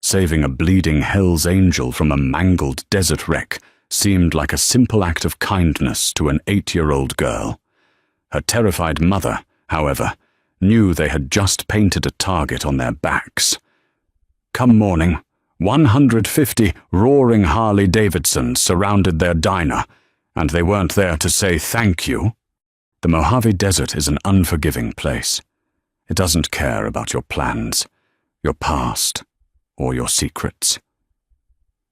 Saving a bleeding Hell's Angel from a mangled desert wreck seemed like a simple act of kindness to an 8-year-old girl. Her terrified mother, however, knew they had just painted a target on their backs. Come morning, 150 roaring Harley-Davidsons surrounded their diner, and they weren't there to say thank you. The Mojave Desert is an unforgiving place. It doesn't care about your plans, your past, or your secrets.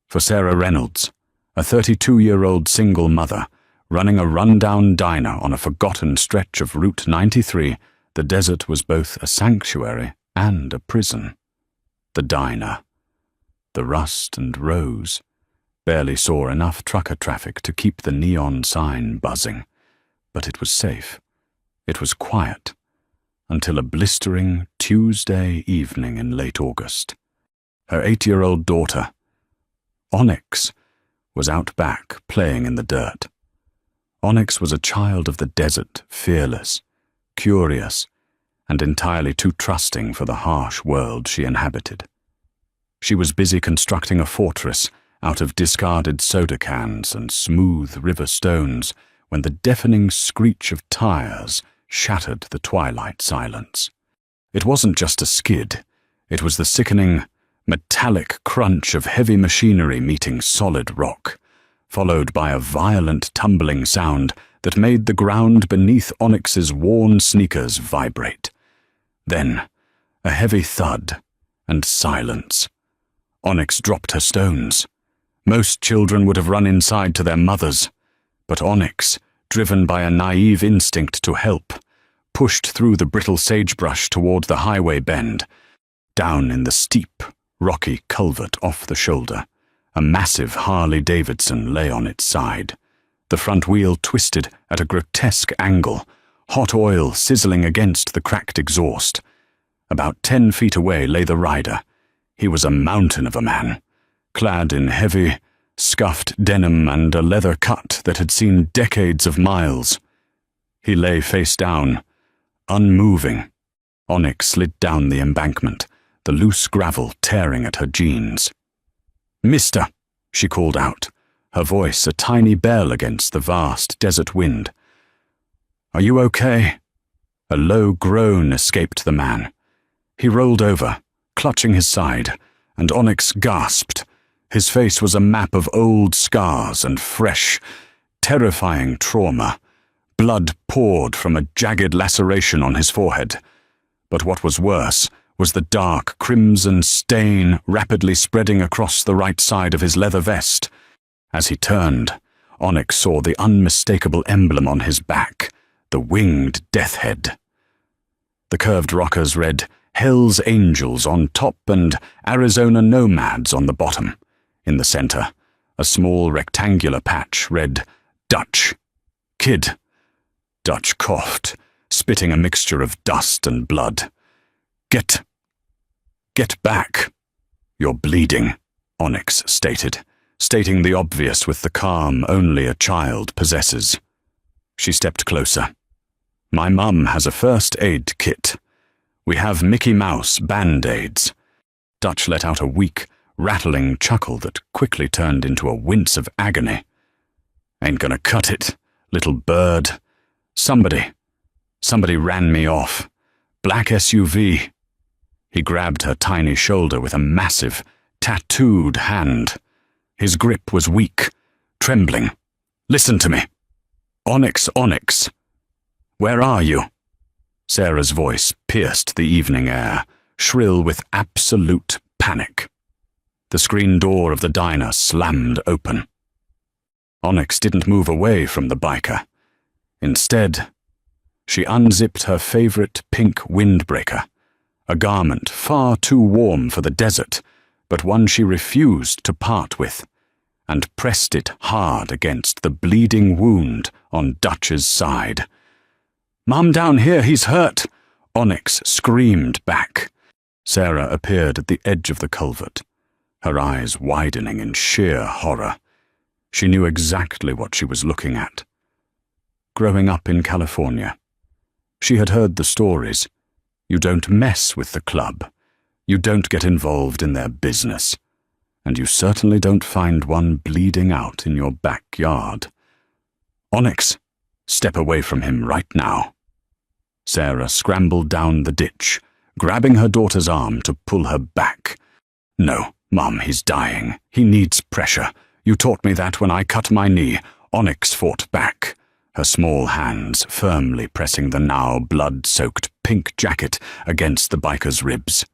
For Sarah Reynolds, a 32-year-old single mother, running a rundown diner on a forgotten stretch of Route 93, the desert was both a sanctuary and a prison. The diner, the rust and rose, barely saw enough trucker traffic to keep the neon sign buzzing, but it was safe. It was quiet, until a blistering Tuesday evening in late August. Her 8-year-old daughter, Onyx, was out back playing in the dirt. Onyx was a child of the desert, fearless, curious, and entirely too trusting for the harsh world she inhabited. She was busy constructing a fortress out of discarded soda cans and smooth river stones when the deafening screech of tires shattered the twilight silence. It wasn't just a skid, it was the sickening, metallic crunch of heavy machinery meeting solid rock, followed by a violent tumbling sound that made the ground beneath Onyx's worn sneakers vibrate. Then, a heavy thud and silence. Onyx dropped her stones. Most children would have run inside to their mothers, but Onyx, driven by a naive instinct to help, pushed through the brittle sagebrush toward the highway bend. Down in the steep, rocky culvert off the shoulder, a massive Harley-Davidson lay on its side. The front wheel twisted at a grotesque angle, hot oil sizzling against the cracked exhaust. About 10 feet away lay the rider. He was a mountain of a man, clad in heavy, scuffed denim and a leather cut that had seen decades of miles. He lay face down, unmoving. Onyx slid down the embankment, the loose gravel tearing at her jeans. "Mister," she called out, her voice a tiny bell against the vast desert wind. "Are you okay?" A low groan escaped the man. He rolled over, clutching his side, and Onyx gasped. His face was a map of old scars and fresh, terrifying trauma. Blood poured from a jagged laceration on his forehead. But what was worse was the dark crimson stain rapidly spreading across the right side of his leather vest. As he turned, Onyx saw the unmistakable emblem on his back, the winged death head. The curved rockers read Hell's Angels on top and Arizona Nomads on the bottom. In the center, a small rectangular patch read Dutch. Kid. Dutch coughed, spitting a mixture of dust and blood. Get back. You're bleeding, Onyx stated, stating the obvious with the calm only a child possesses. She stepped closer. My mum has a first aid kit. We have Mickey Mouse Band-Aids. Dutch let out a weak, rattling chuckle that quickly turned into a wince of agony. Ain't gonna cut it, little bird. Somebody ran me off. Black SUV. He grabbed her tiny shoulder with a massive, tattooed hand. His grip was weak, trembling. Listen to me. Onyx. Where are you? Sarah's voice pierced the evening air, shrill with absolute panic. The screen door of the diner slammed open. Onyx didn't move away from the biker. Instead, she unzipped her favorite pink windbreaker, a garment far too warm for the desert, but one she refused to part with, and pressed it hard against the bleeding wound on Dutch's side. "Mum down here, he's hurt!" Onyx screamed back. Sarah appeared at the edge of the culvert, her eyes widening in sheer horror. She knew exactly what she was looking at. Growing up in California, she had heard the stories. You don't mess with the club. You don't get involved in their business, and you certainly don't find one bleeding out in your backyard. Onyx, step away from him right now." Sarah scrambled down the ditch, grabbing her daughter's arm to pull her back. "No, Mum, he's dying. He needs pressure. You taught me that when I cut my knee." Onyx fought back, her small hands firmly pressing the now blood-soaked pink jacket against the biker's ribs.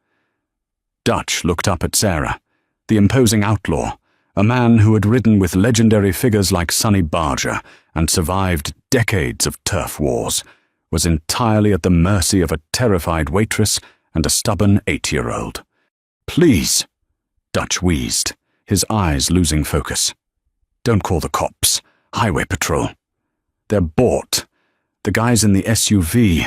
Dutch looked up at Sarah. The imposing outlaw, a man who had ridden with legendary figures like Sonny Barger and survived decades of turf wars, was entirely at the mercy of a terrified waitress and a stubborn 8-year-old. "Please," Dutch wheezed, his eyes losing focus. "Don't call the cops. Highway patrol. They're bought. The guy's in the SUV.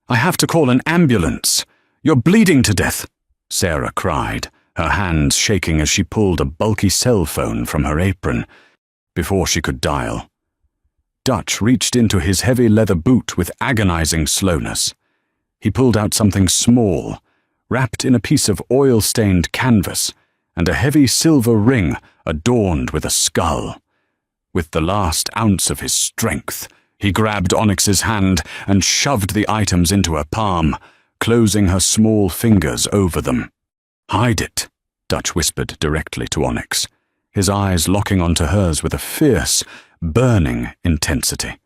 I have to call an ambulance. You're bleeding to death," Sarah cried, her hands shaking as she pulled a bulky cell phone from her apron. Before she could dial, Dutch reached into his heavy leather boot with agonizing slowness. He pulled out something small, wrapped in a piece of oil-stained canvas, and a heavy silver ring adorned with a skull. With the last ounce of his strength, he grabbed Onyx's hand and shoved the items into her palm, closing her small fingers over them. "Hide it," Dutch whispered directly to Onyx, his eyes locking onto hers with a fierce, burning intensity.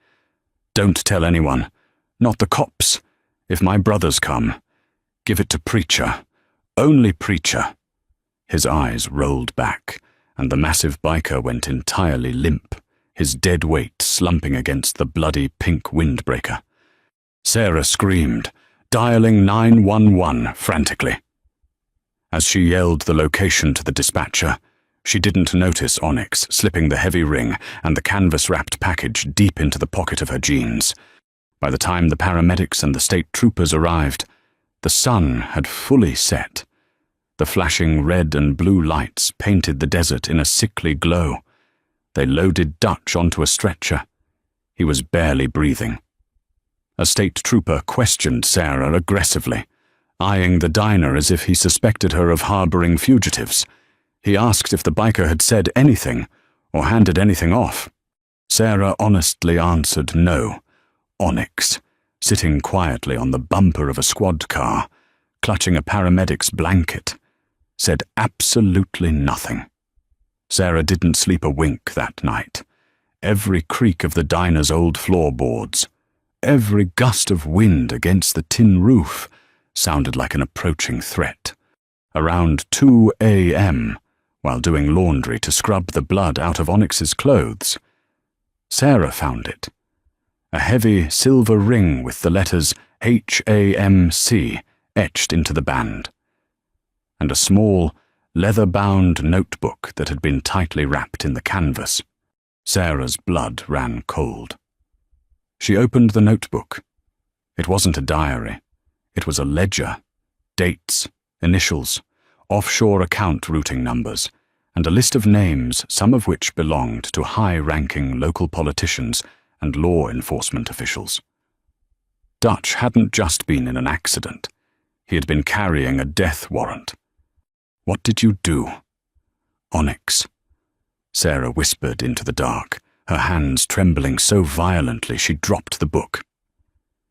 "Don't tell anyone, not the cops. If my brothers come, give it to Preacher, only Preacher." His eyes rolled back, and the massive biker went entirely limp, his dead weight slumping against the bloody pink windbreaker. Sarah screamed, dialing 911 frantically. As she yelled the location to the dispatcher, she didn't notice Onyx slipping the heavy ring and the canvas-wrapped package deep into the pocket of her jeans. By the time the paramedics and the state troopers arrived, the sun had fully set. The flashing red and blue lights painted the desert in a sickly glow. They loaded Dutch onto a stretcher. He was barely breathing. A state trooper questioned Sarah aggressively, eyeing the diner as if he suspected her of harboring fugitives. He asked if the biker had said anything or handed anything off. Sarah honestly answered no. Onyx, sitting quietly on the bumper of a squad car, clutching a paramedic's blanket, said absolutely nothing. Sarah didn't sleep a wink that night. Every creak of the diner's old floorboards, every gust of wind against the tin roof sounded like an approaching threat. Around 2 a.m., while doing laundry to scrub the blood out of Onyx's clothes, Sarah found it. A heavy silver ring with the letters HAMC etched into the band, and a small, leather-bound notebook that had been tightly wrapped in the canvas. Sarah's blood ran cold. She opened the notebook. It wasn't a diary. It was a ledger, dates, initials, offshore account routing numbers, and a list of names, some of which belonged to high-ranking local politicians and law enforcement officials. Dutch hadn't just been in an accident. He had been carrying a death warrant. "What did you do?" "Onyx," Sarah whispered into the dark, her hands trembling so violently she dropped the book.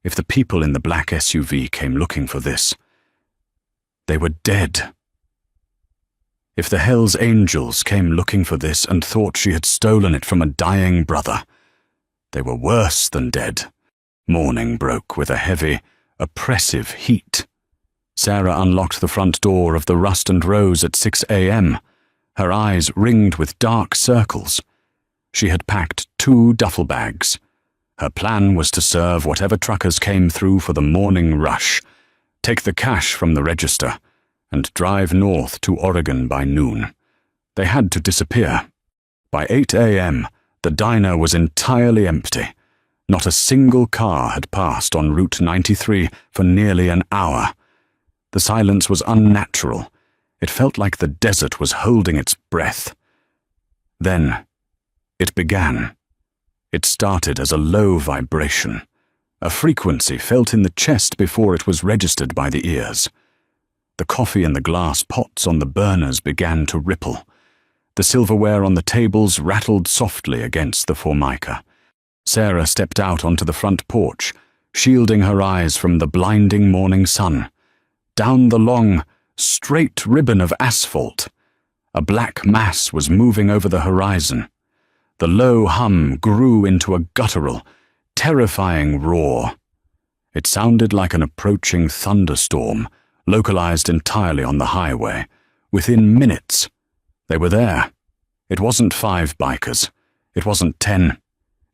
If the people in the black SUV came looking for this, they were dead. If the Hell's Angels came looking for this and thought she had stolen it from a dying brother, they were worse than dead. Morning broke with a heavy, oppressive heat. Sarah unlocked the front door of the Rust and Rose at 6 a.m., her eyes ringed with dark circles. She had packed 2 duffel bags. Her plan was to serve whatever truckers came through for the morning rush, take the cash from the register, and drive north to Oregon by noon. They had to disappear. By 8 a.m., the diner was entirely empty. Not a single car had passed on Route 93 for nearly an hour. The silence was unnatural. It felt like the desert was holding its breath. Then, it began. It started as a low vibration, a frequency felt in the chest before it was registered by the ears. The coffee in the glass pots on the burners began to ripple. The silverware on the tables rattled softly against the formica. Sarah stepped out onto the front porch, shielding her eyes from the blinding morning sun. Down the long, straight ribbon of asphalt, a black mass was moving over the horizon. The low hum grew into a guttural, terrifying roar. It sounded like an approaching thunderstorm, localized entirely on the highway. Within minutes, they were there. It wasn't 5 bikers. It wasn't 10.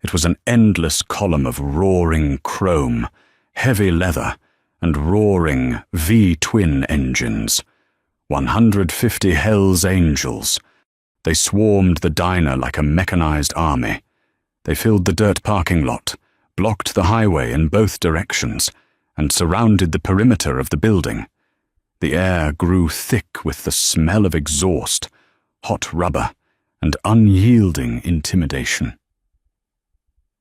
It was an endless column of roaring chrome, heavy leather, and roaring V-twin engines. 150 Hell's Angels. They swarmed the diner like a mechanized army. They filled the dirt parking lot, blocked the highway in both directions, and surrounded the perimeter of the building. The air grew thick with the smell of exhaust, hot rubber, and unyielding intimidation.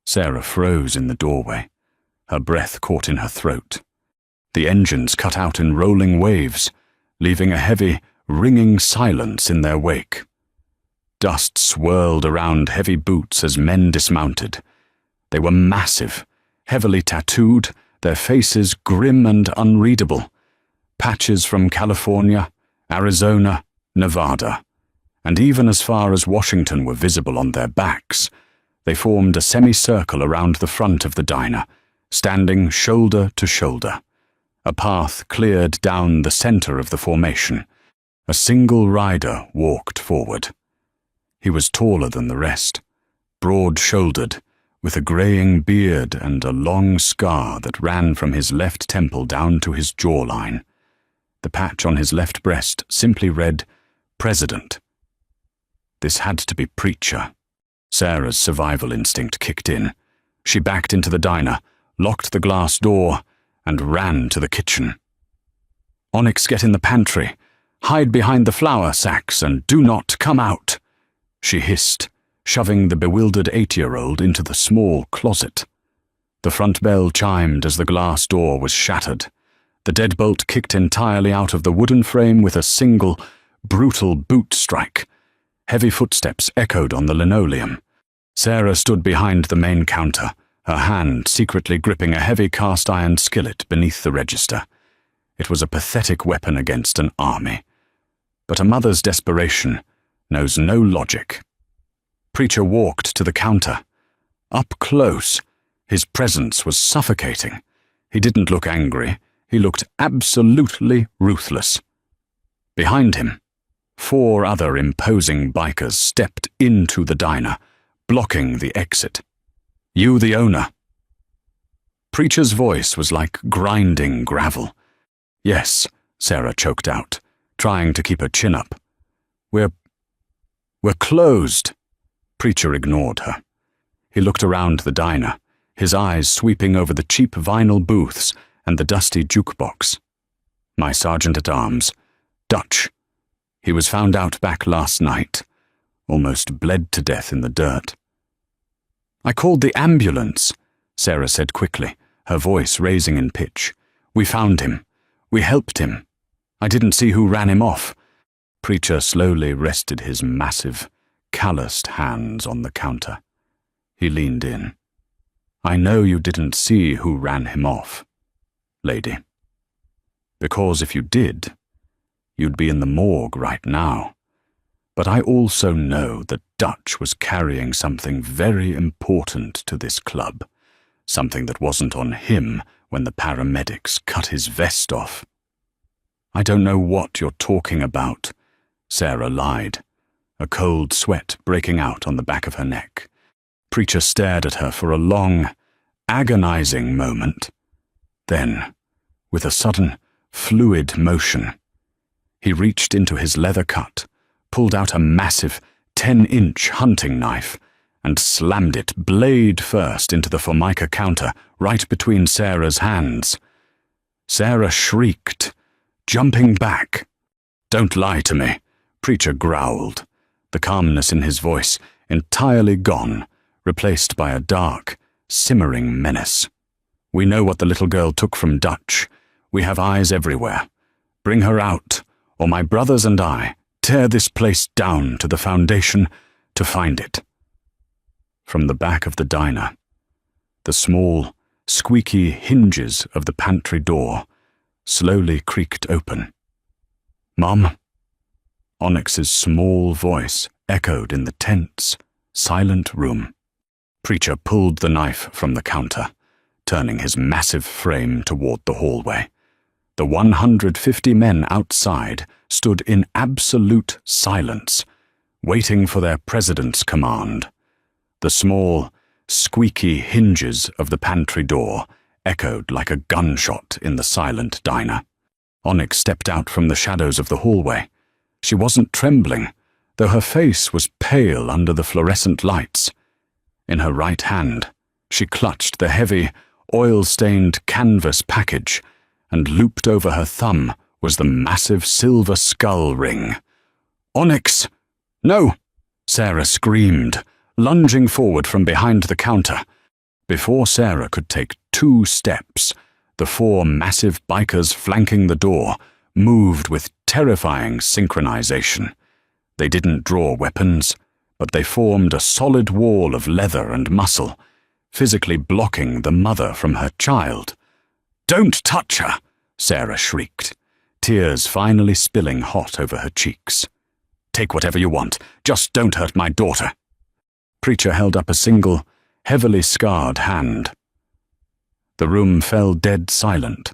Sarah froze in the doorway, her breath caught in her throat. The engines cut out in rolling waves, leaving a heavy, ringing silence in their wake. Dust swirled around heavy boots as men dismounted. They were massive, heavily tattooed, their faces grim and unreadable. Patches from California, Arizona, Nevada, and even as far as Washington were visible on their backs. They formed a semicircle around the front of the diner, standing shoulder to shoulder. A path cleared down the center of the formation. A single rider walked forward. He was taller than the rest, broad-shouldered, with a graying beard and a long scar that ran from his left temple down to his jawline. The patch on his left breast simply read, President. This had to be Preacher. Sarah's survival instinct kicked in. She backed into the diner, locked the glass door, and ran to the kitchen. Onyx, get in the pantry. Hide behind the flour sacks and do not come out, she hissed, shoving the bewildered 8-year-old into the small closet. The front bell chimed as the glass door was shattered. The deadbolt kicked entirely out of the wooden frame with a single, brutal boot strike. Heavy footsteps echoed on the linoleum. Sarah stood behind the main counter, her hand secretly gripping a heavy cast-iron skillet beneath the register. It was a pathetic weapon against an army. But a mother's desperation knows no logic. Preacher walked to the counter. Up close, his presence was suffocating. He didn't look angry. He looked absolutely ruthless. Behind him, 4 other imposing bikers stepped into the diner, blocking the exit. You the owner. Preacher's voice was like grinding gravel. Yes, Sarah choked out, trying to keep her chin up. We're closed. Preacher ignored her. He looked around the diner, his eyes sweeping over the cheap vinyl booths and the dusty jukebox. My sergeant-at-arms, Dutch. He was found out back last night, almost bled to death in the dirt. I called the ambulance, Sarah said quickly, her voice raising in pitch. We found him. We helped him. I didn't see who ran him off. Preacher slowly rested his massive, calloused hands on the counter. He leaned in. I know you didn't see who ran him off, lady. Because if you did, you'd be in the morgue right now. But I also know that Dutch was carrying something very important to this club, something that wasn't on him when the paramedics cut his vest off. I don't know what you're talking about, Sarah lied, a cold sweat breaking out on the back of her neck. Preacher stared at her for a long, agonizing moment. Then, with a sudden, fluid motion, he reached into his leather cut, pulled out a massive 10-inch hunting knife, and slammed it blade first into the formica counter right between Sarah's hands. Sarah shrieked, jumping back. Don't lie to me, Preacher growled, the calmness in his voice entirely gone, replaced by a dark, simmering menace. We know what the little girl took from Dutch. We have eyes everywhere. Bring her out, or my brothers and I tear this place down to the foundation to find it." From the back of the diner, the small, squeaky hinges of the pantry door slowly creaked open. "Mom?" Onyx's small voice echoed in the tense, silent room. Preacher pulled the knife from the counter, turning his massive frame toward the hallway. The 150 men outside stood in absolute silence, waiting for their president's command. The small, squeaky hinges of the pantry door echoed like a gunshot in the silent diner. Onyx stepped out from the shadows of the hallway. She wasn't trembling, though her face was pale under the fluorescent lights. In her right hand, she clutched the heavy, oil-stained canvas package, and looped over her thumb was the massive silver skull ring. "Onyx! No!" Sarah screamed, lunging forward from behind the counter. Before Sarah could take 2 steps, the 4 massive bikers flanking the door moved with terrifying synchronization. They didn't draw weapons, but they formed a solid wall of leather and muscle, physically blocking the mother from her child. "Don't touch her!" Sarah shrieked, tears finally spilling hot over her cheeks. "Take whatever you want, just don't hurt my daughter." Preacher held up a single, heavily scarred hand. The room fell dead silent.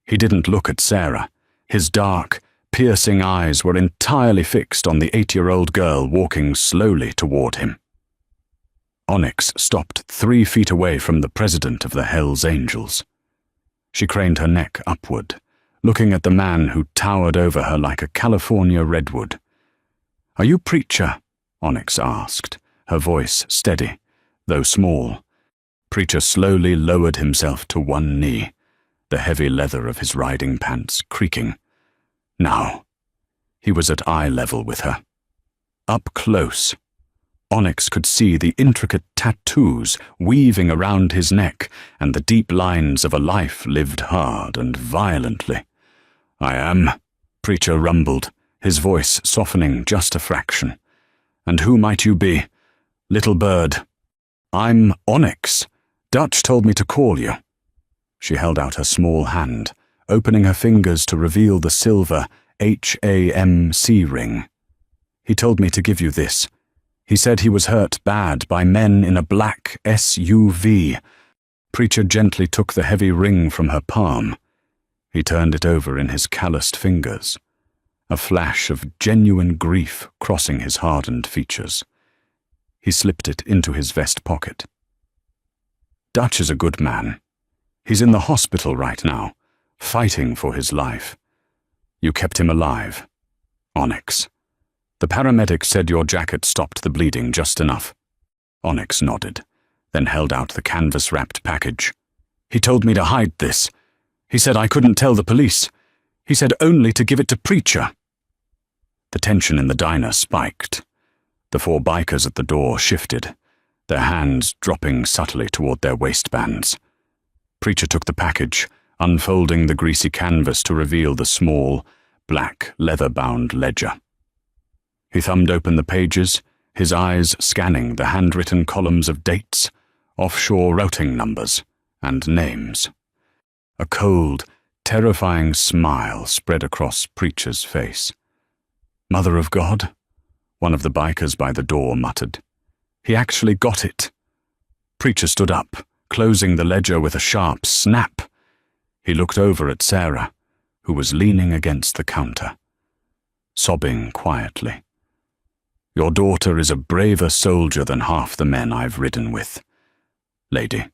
He didn't look at Sarah. His dark, piercing eyes were entirely fixed on the 8-year-old girl walking slowly toward him. Onyx stopped 3 feet away from the president of the Hells Angels. She craned her neck upward, looking at the man who towered over her like a California redwood. "Are you Preacher?" Onyx asked, her voice steady, though small. Preacher slowly lowered himself to one knee, the heavy leather of his riding pants creaking. Now, he was at eye level with her. Up close, Onyx could see the intricate tattoos weaving around his neck and the deep lines of a life lived hard and violently. "I am," Preacher rumbled, his voice softening just a fraction. "And who might you be? Little bird." "I'm Onyx. Dutch told me to call you." She held out her small hand, opening her fingers to reveal the silver HAMC ring. "He told me to give you this. He said he was hurt bad by men in a black SUV. Preacher gently took the heavy ring from her palm. He turned it over in his calloused fingers, a flash of genuine grief crossing his hardened features. He slipped it into his vest pocket. "Dutch is a good man. He's in the hospital right now, fighting for his life. You kept him alive, Onyx. The paramedic said your jacket stopped the bleeding just enough." Onyx nodded, then held out the canvas-wrapped package. "He told me to hide this. He said I couldn't tell the police. He said only to give it to Preacher." The tension in the diner spiked. The 4 bikers at the door shifted, their hands dropping subtly toward their waistbands. Preacher took the package, unfolding the greasy canvas to reveal the small, black, leather-bound ledger. He thumbed open the pages, his eyes scanning the handwritten columns of dates, offshore routing numbers, and names. A cold, terrifying smile spread across Preacher's face. "Mother of God?" one of the bikers by the door muttered. "He actually got it." Preacher stood up, closing the ledger with a sharp snap. He looked over at Sarah, who was leaning against the counter, sobbing quietly. "Your daughter is a braver soldier than half the men I've ridden with. Lady,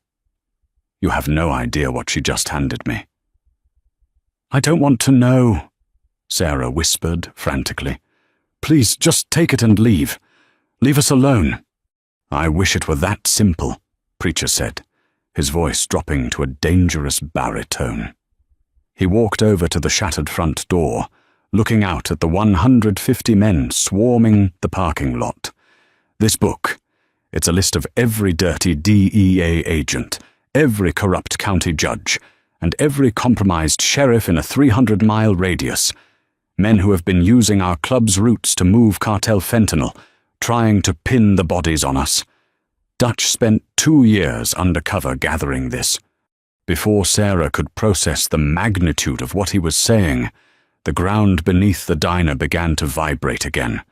you have no idea what she just handed me." "I don't want to know," Sarah whispered frantically. "Please, just take it and leave. Leave us alone." "I wish it were that simple," Preacher said, his voice dropping to a dangerous baritone. He walked over to the shattered front door, looking out at the 150 men swarming the parking lot. "This book, it's a list of every dirty DEA agent, every corrupt county judge, and every compromised sheriff in a 300-mile radius. Men who have been using our club's routes to move cartel fentanyl, trying to pin the bodies on us. Dutch spent 2 years undercover gathering this. Before Sarah could process the magnitude of what he was saying, the ground beneath the diner began to vibrate again.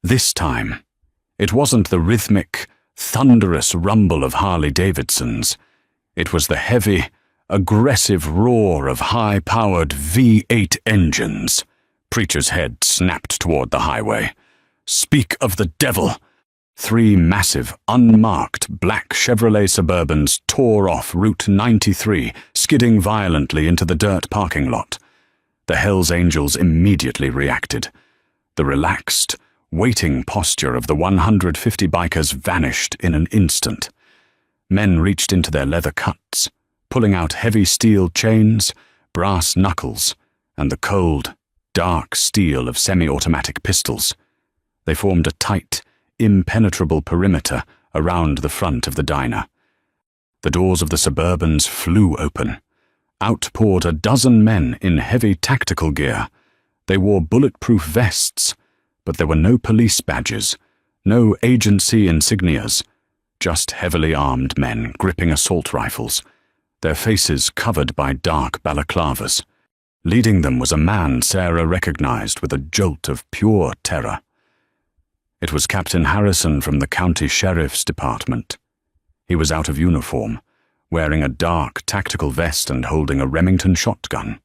This time, it wasn't the rhythmic, thunderous rumble of Harley-Davidsons. It was the heavy, aggressive roar of high-powered V8 engines. Preacher's head snapped toward the highway. Speak of the devil! 3 massive, unmarked black Chevrolet Suburbans tore off Route 93, skidding violently into the dirt parking lot. The Hells Angels immediately reacted. The relaxed, waiting posture of the 150 bikers vanished in an instant. Men reached into their leather cuts, pulling out heavy steel chains, brass knuckles, and the cold, dark steel of semi-automatic pistols. They formed a tight, impenetrable perimeter around the front of the diner. The doors of the Suburbans flew open. Out poured a dozen men in heavy tactical gear. They wore bulletproof vests, but there were no police badges, no agency insignias, just heavily armed men gripping assault rifles, their faces covered by dark balaclavas. Leading them was a man Sarah recognized with a jolt of pure terror. It was Captain Harrison from the County Sheriff's Department. He was out of uniform, wearing a dark tactical vest and holding a Remington shotgun.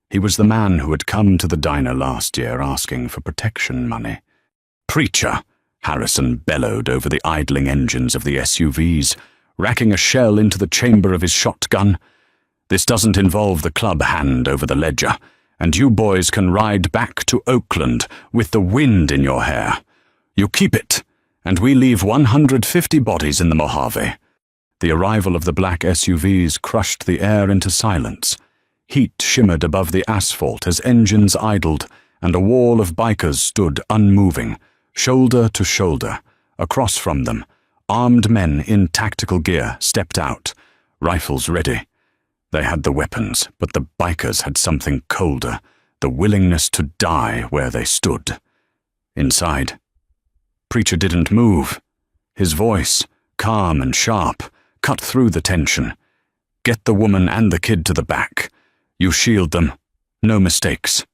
He was the man who had come to the diner last year asking for protection money. "Preacher!" Harrison bellowed over the idling engines of the SUVs, racking a shell into the chamber of his shotgun. "This doesn't involve the club hand over the ledger, and you boys can ride back to Oakland with the wind in your hair. You keep it, and we leave 150 bodies in the Mojave." The arrival of the black SUVs crushed the air into silence. Heat shimmered above the asphalt as engines idled, and a wall of bikers stood unmoving, shoulder to shoulder. Across from them, armed men in tactical gear stepped out, rifles ready. They had the weapons, but the bikers had something colder, the willingness to die where they stood. Inside, Preacher didn't move. His voice, calm and sharp, cut through the tension. "Get the woman and the kid to the back. You shield them. No mistakes."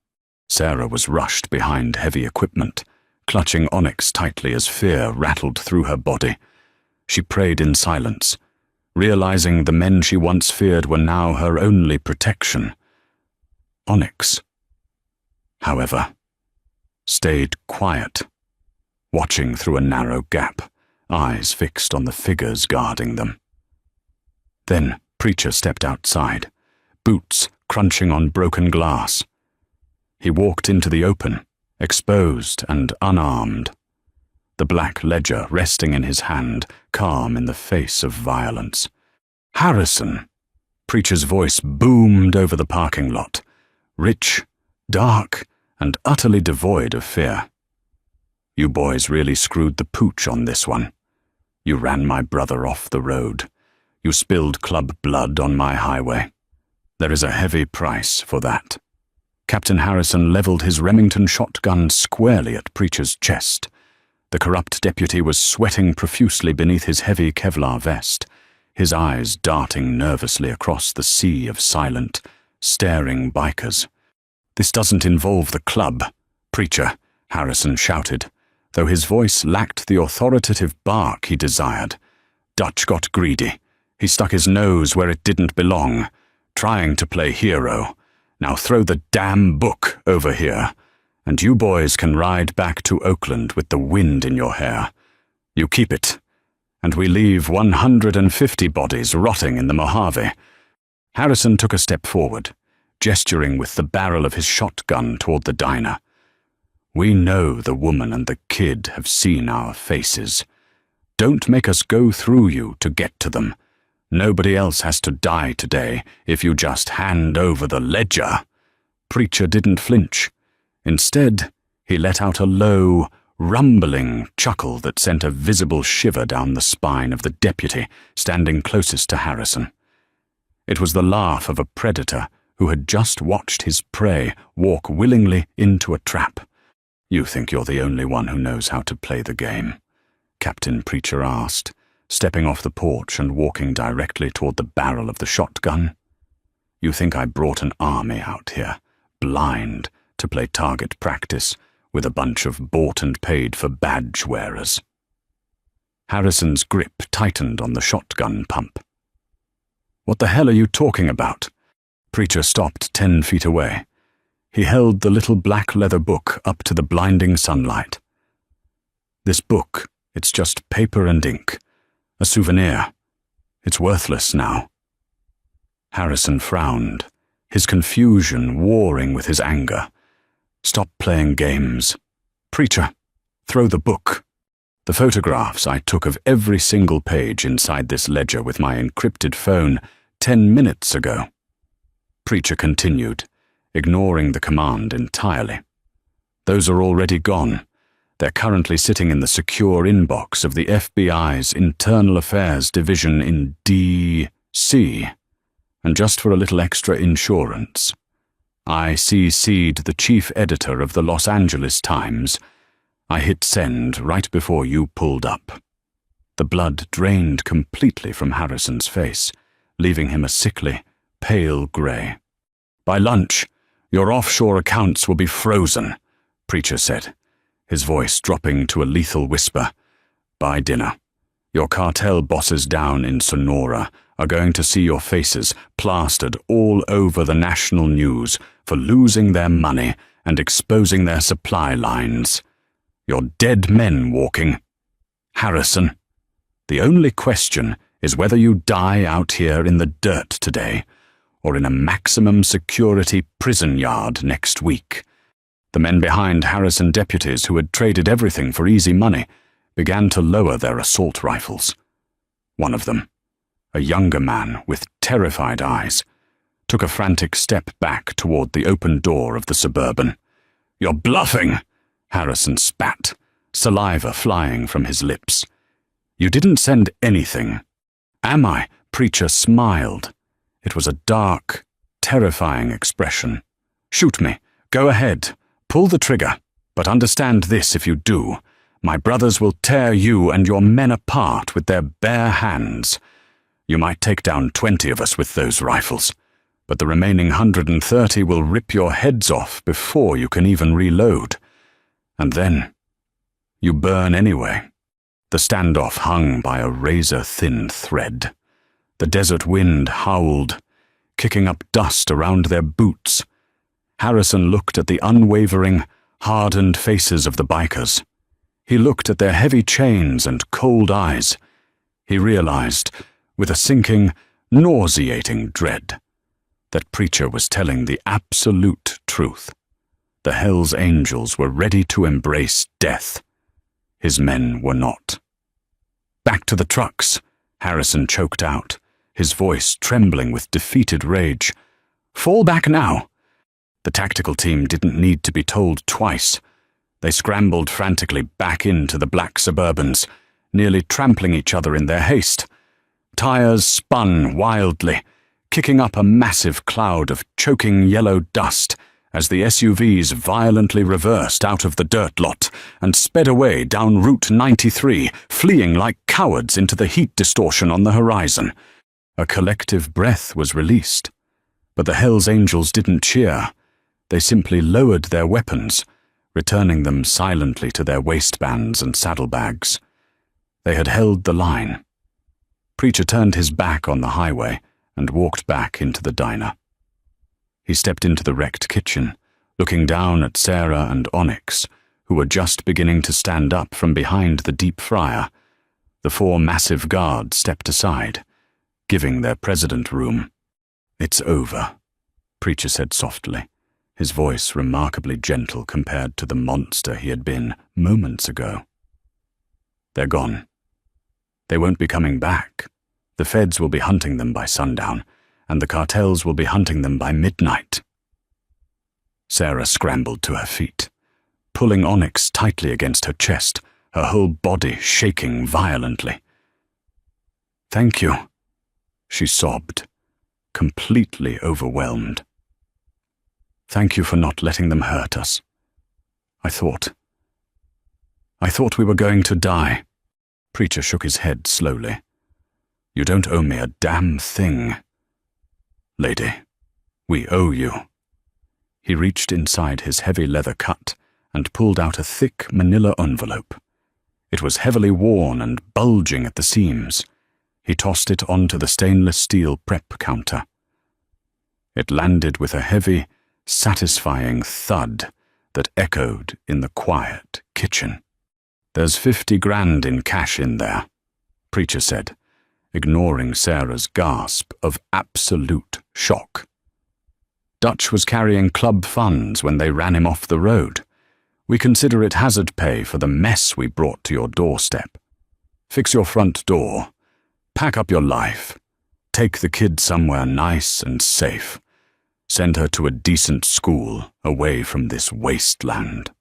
Sarah was rushed behind heavy equipment, clutching Onyx tightly as fear rattled through her body. She prayed in silence, realizing the men she once feared were now her only protection. Onyx, however, stayed quiet, watching through a narrow gap, eyes fixed on the figures guarding them. Then Preacher stepped outside, boots crunching on broken glass. He walked into the open, exposed and unarmed, the black ledger resting in his hand, calm in the face of violence. "Harrison!" Preacher's voice boomed over the parking lot, rich, dark, and utterly devoid of fear. "You boys really screwed the pooch on this one. You ran my brother off the road. You spilled club blood on my highway. There is a heavy price for that." Captain Harrison leveled his Remington shotgun squarely at Preacher's chest. The corrupt deputy was sweating profusely beneath his heavy Kevlar vest, his eyes darting nervously across the sea of silent, staring bikers. "This doesn't involve the club, Preacher," Harrison shouted, though his voice lacked the authoritative bark he desired. "Dutch got greedy. He stuck his nose where it didn't belong, trying to play hero. Now throw the damn book over here, and you boys can ride back to Oakland with the wind in your hair. You keep it, and we leave 150 bodies rotting in the Mojave." Harrison took a step forward, gesturing with the barrel of his shotgun toward the diner. "We know the woman and the kid have seen our faces. Don't make us go through you to get to them. Nobody else has to die today if you just hand over the ledger." Preacher didn't flinch. Instead, he let out a low, rumbling chuckle that sent a visible shiver down the spine of the deputy standing closest to Harrison. It was the laugh of a predator who had just watched his prey walk willingly into a trap. "You think you're the only one who knows how to play the game?" Captain Preacher asked, stepping off the porch and walking directly toward the barrel of the shotgun. "You think I brought an army out here, blind, to play target practice with a bunch of bought-and-paid-for badge wearers?" Harrison's grip tightened on the shotgun pump. "What the hell are you talking about?" Preacher stopped 10 feet away. He held the little black leather book up to the blinding sunlight. "This book, it's just paper and ink. A souvenir. It's worthless now." Harrison frowned, his confusion warring with his anger. "Stop playing games. Preacher, throw the book." "The photographs I took of every single page inside this ledger with my encrypted phone 10 minutes ago." Preacher continued, ignoring the command entirely. "Those are already gone. They're currently sitting in the secure inbox of the FBI's Internal Affairs Division in D.C. And just for a little extra insurance, I CC'd the chief editor of the Los Angeles Times. I hit send right before you pulled up." The blood drained completely from Harrison's face, leaving him a sickly, pale grey. "By lunch, your offshore accounts will be frozen," Preacher said, his voice dropping to a lethal whisper. "By dinner, your cartel bosses down in Sonora are going to see your faces plastered all over the national news for losing their money and exposing their supply lines. You're dead men walking. Harrison, the only question is whether you die out here in the dirt today or in a maximum security prison yard next week." The men behind Harrison deputies who had traded everything for easy money began to lower their assault rifles. One of them, a younger man with terrified eyes, took a frantic step back toward the open door of the Suburban. "You're bluffing!" Harrison spat, saliva flying from his lips. "You didn't send anything." "Am I?" Preacher smiled. It was a dark, terrifying expression. "Shoot me. Go ahead. Pull the trigger. But understand this if you do. My brothers will tear you and your men apart with their bare hands. You might take down 20 of us with those rifles, but the remaining 130 will rip your heads off before you can even reload. And then you burn anyway." The standoff hung by a razor-thin thread. The desert wind howled, kicking up dust around their boots. Harrison looked at the unwavering, hardened faces of the bikers. He looked at their heavy chains and cold eyes. He realized, with a sinking, nauseating dread, that Preacher was telling the absolute truth. The Hell's Angels were ready to embrace death. His men were not. "Back to the trucks," Harrison choked out, his voice trembling with defeated rage. "Fall back now." The tactical team didn't need to be told twice. They scrambled frantically back into the black Suburbans, nearly trampling each other in their haste. Tires spun wildly, kicking up a massive cloud of choking yellow dust as the SUVs violently reversed out of the dirt lot and sped away down Route 93, fleeing like cowards into the heat distortion on the horizon. A collective breath was released, but the Hell's Angels didn't cheer. They simply lowered their weapons, returning them silently to their waistbands and saddlebags. They had held the line. Preacher turned his back on the highway and walked back into the diner. He stepped into the wrecked kitchen, looking down at Sarah and Onyx, who were just beginning to stand up from behind the deep fryer. The 4 massive guards stepped aside, giving their president room. "It's over," Preacher said softly, his voice remarkably gentle compared to the monster he had been moments ago. "They're gone. They won't be coming back. The feds will be hunting them by sundown, and the cartels will be hunting them by midnight." Sarah scrambled to her feet, pulling Onyx tightly against her chest, her whole body shaking violently. "Thank you," she sobbed. completely overwhelmed. "Thank you for not letting them hurt us. I thought we were going to die." Preacher shook his head slowly. "You don't owe me a damn thing. Lady, we owe you." He reached inside his heavy leather cut and pulled out a thick manila envelope. It was heavily worn and bulging at the seams. He tossed it onto the stainless steel prep counter. It landed with a heavy, satisfying thud that echoed in the quiet kitchen. "There's 50 grand in cash in there," Preacher said, ignoring Sarah's gasp of absolute shock. "Dutch was carrying club funds when they ran him off the road. We consider it hazard pay for the mess we brought to your doorstep. Fix your front door. Pack up your life. Take the kid somewhere nice and safe. Send her to a decent school away from this wasteland."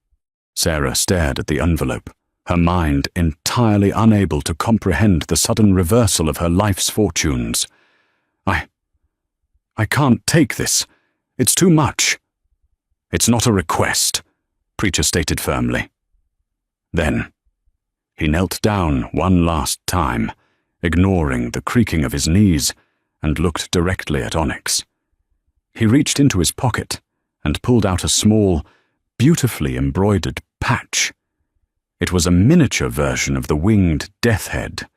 Sarah stared at the envelope, her mind entirely unable to comprehend the sudden reversal of her life's fortunes. I can't take this. It's too much." "It's not a request," Preacher stated firmly. Then he knelt down one last time, ignoring the creaking of his knees, and looked directly at Onyx. He reached into his pocket and pulled out a small, beautifully embroidered patch. It was a miniature version of the winged death head,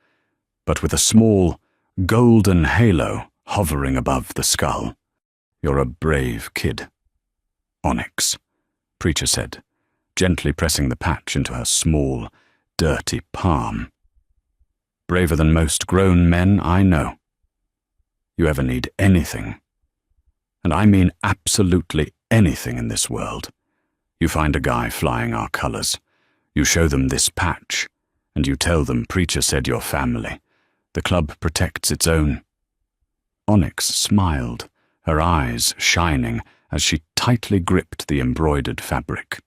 but with a small, golden halo hovering above the skull. "You're a brave kid, Onyx," Preacher said, gently pressing the patch into her small, dirty palm. "Braver than most grown men I know. You ever need anything, and I mean absolutely anything in this world, you find a guy flying our colors. You show them this patch, and you tell them Preacher said you're family. The club protects its own." Onyx smiled, her eyes shining as she tightly gripped the embroidered fabric.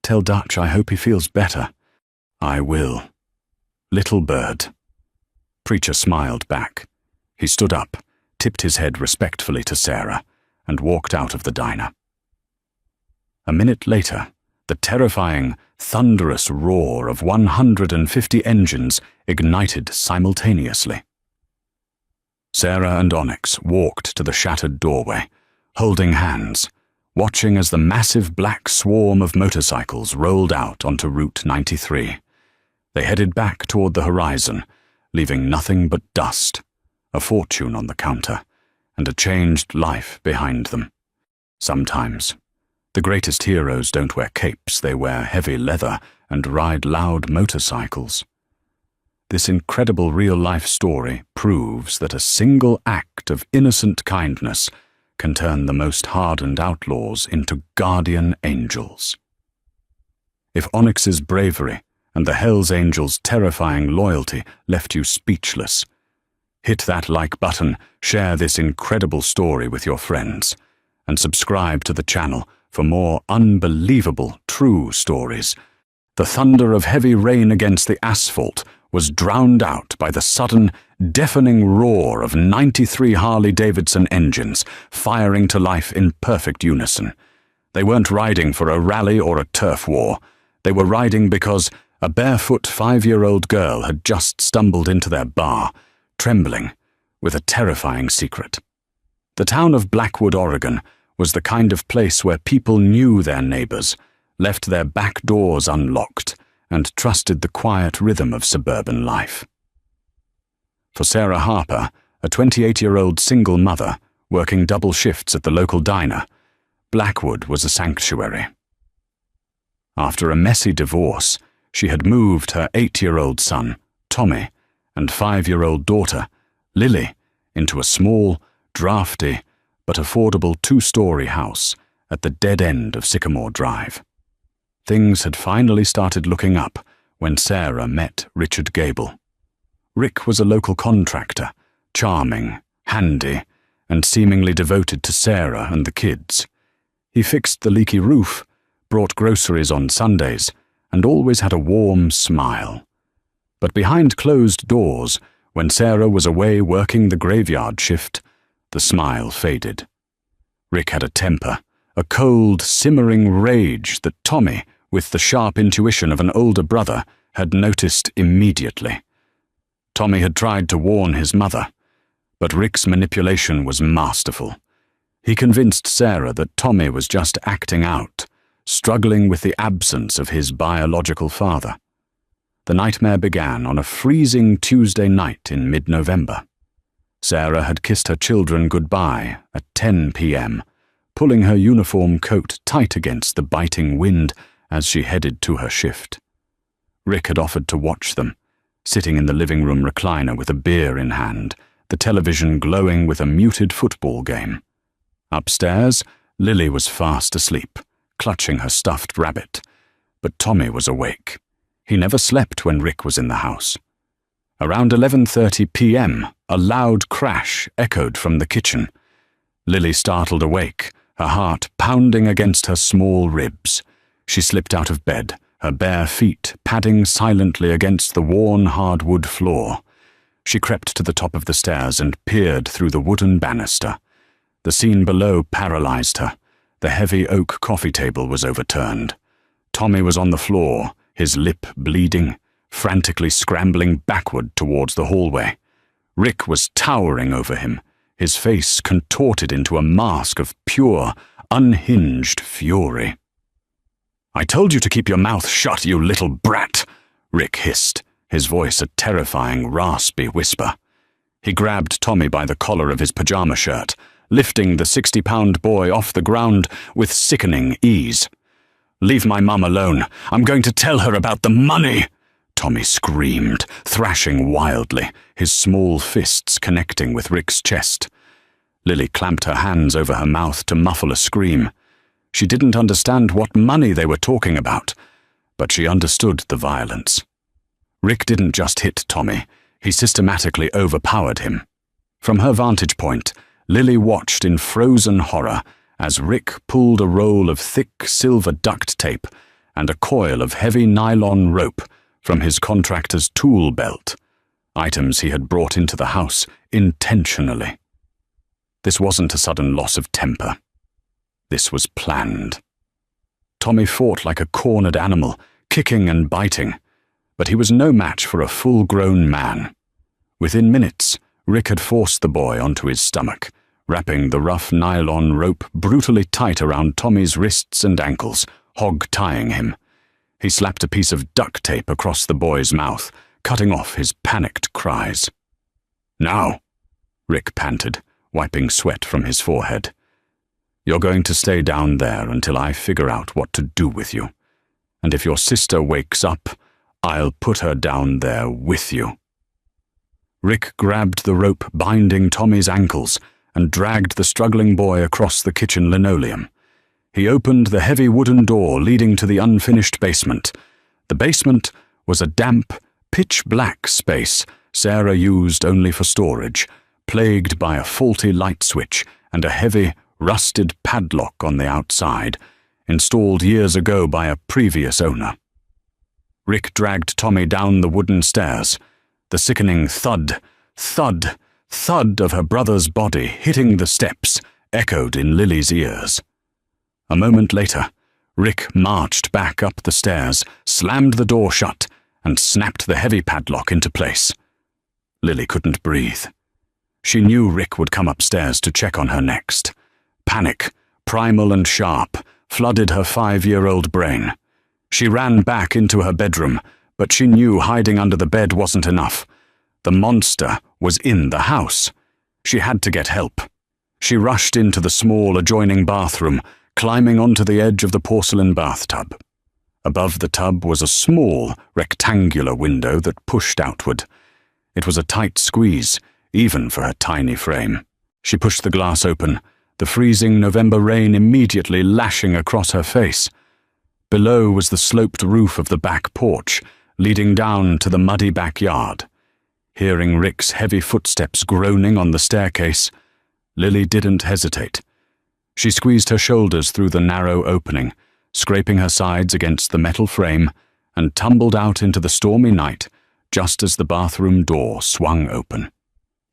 "Tell Dutch I hope he feels better." "I will. Little bird." Preacher smiled back. He stood up, tipped his head respectfully to Sarah, and walked out of the diner. A minute later, the terrifying, thunderous roar of 150 engines ignited simultaneously. Sarah and Onyx walked to the shattered doorway, holding hands, watching as the massive black swarm of motorcycles rolled out onto Route 93. They headed back toward the horizon, leaving nothing but dust, a fortune on the counter, and a changed life behind them. Sometimes the greatest heroes don't wear capes, they wear heavy leather and ride loud motorcycles. This incredible real-life story proves that a single act of innocent kindness can turn the most hardened outlaws into guardian angels. If Onyx's bravery and the Hells Angels' terrifying loyalty left you speechless, hit that like button, share this incredible story with your friends, and subscribe to the channel for more unbelievable true stories. The thunder of heavy rain against the asphalt was drowned out by the sudden, deafening roar of 93 Harley-Davidson engines firing to life in perfect unison. They weren't riding for a rally or a turf war. They were riding because a barefoot 5-year-old girl had just stumbled into their bar, trembling, with a terrifying secret. The town of Blackwood, Oregon, was the kind of place where people knew their neighbors, left their back doors unlocked, and trusted the quiet rhythm of suburban life. For Sarah Harper, a 28-year-old single mother working double shifts at the local diner, Blackwood was a sanctuary. After a messy divorce, she had moved her 8-year-old son, Tommy, and 5-year-old daughter, Lily, into a small, drafty, but affordable 2-story house at the dead end of Sycamore Drive. Things had finally started looking up when Sarah met Richard Gable. Rick was a local contractor, charming, handy, and seemingly devoted to Sarah and the kids. He fixed the leaky roof, brought groceries on Sundays, and always had a warm smile. But behind closed doors, when Sarah was away working the graveyard shift, The smile faded. Rick had a temper, a cold, simmering rage that Tommy, with the sharp intuition of an older brother, had noticed immediately. Tommy had tried to warn his mother, but Rick's manipulation was masterful. He convinced Sarah that Tommy was just acting out, struggling with the absence of his biological father. The nightmare began on a freezing Tuesday night in mid-November. Sarah had kissed her children goodbye at 10 p.m., pulling her uniform coat tight against the biting wind as she headed to her shift. Rick had offered to watch them, sitting in the living room recliner with a beer in hand, the television glowing with a muted football game. Upstairs, Lily was fast asleep, clutching her stuffed rabbit, but Tommy was awake. He never slept when Rick was in the house. Around 11:30 p.m., a loud crash echoed from the kitchen. Lily startled awake, her heart pounding against her small ribs. She slipped out of bed, her bare feet padding silently against the worn hardwood floor. She crept to the top of the stairs and peered through the wooden banister. The scene below paralyzed her. The heavy oak coffee table was overturned. Tommy was on the floor, his lip bleeding, frantically scrambling backward towards the hallway. Rick was towering over him, his face contorted into a mask of pure, unhinged fury. "I told you to keep your mouth shut, you little brat," Rick hissed, his voice a terrifying, raspy whisper. He grabbed Tommy by the collar of his pajama shirt, lifting the 60-pound boy off the ground with sickening ease. "Leave my mum alone. I'm going to tell her about the money," Tommy screamed, thrashing wildly, his small fists connecting with Rick's chest. Lily clamped her hands over her mouth to muffle a scream. She didn't understand what money they were talking about, but she understood the violence. Rick didn't just hit Tommy, he systematically overpowered him. From her vantage point, Lily watched in frozen horror as Rick pulled a roll of thick silver duct tape and a coil of heavy nylon rope from his contractor's tool belt, items he had brought into the house intentionally. This wasn't a sudden loss of temper. This was planned. Tommy fought like a cornered animal, kicking and biting, but he was no match for a full-grown man. Within minutes, Rick had forced the boy onto his stomach, wrapping the rough nylon rope brutally tight around Tommy's wrists and ankles, hog-tying him. He slapped a piece of duct tape across the boy's mouth, cutting off his panicked cries. "Now," Rick panted, wiping sweat from his forehead. "You're going to stay down there until I figure out what to do with you. And if your sister wakes up, I'll put her down there with you." Rick grabbed the rope binding Tommy's ankles and dragged the struggling boy across the kitchen linoleum. He opened the heavy wooden door leading to the unfinished basement. The basement was a damp, pitch-black space Sarah used only for storage, plagued by a faulty light switch and a heavy, rusted padlock on the outside, installed years ago by a previous owner. Rick dragged Tommy down the wooden stairs. The sickening thud, thud, thud of her brother's body hitting the steps echoed in Lily's ears. A moment later, Rick marched back up the stairs, slammed the door shut, and snapped the heavy padlock into place. Lily couldn't breathe. She knew Rick would come upstairs to check on her next. Panic, primal and sharp, flooded her 5-year-old brain. She ran back into her bedroom, but she knew hiding under the bed wasn't enough. The monster was in the house. She had to get help. She rushed into the small adjoining bathroom, climbing onto the edge of the porcelain bathtub. Above the tub was a small, rectangular window that pushed outward. It was a tight squeeze, even for her tiny frame. She pushed the glass open, the freezing November rain immediately lashing across her face. Below was the sloped roof of the back porch, leading down to the muddy backyard. Hearing Rick's heavy footsteps groaning on the staircase, Lily didn't hesitate. She squeezed her shoulders through the narrow opening, scraping her sides against the metal frame, and tumbled out into the stormy night just as the bathroom door swung open.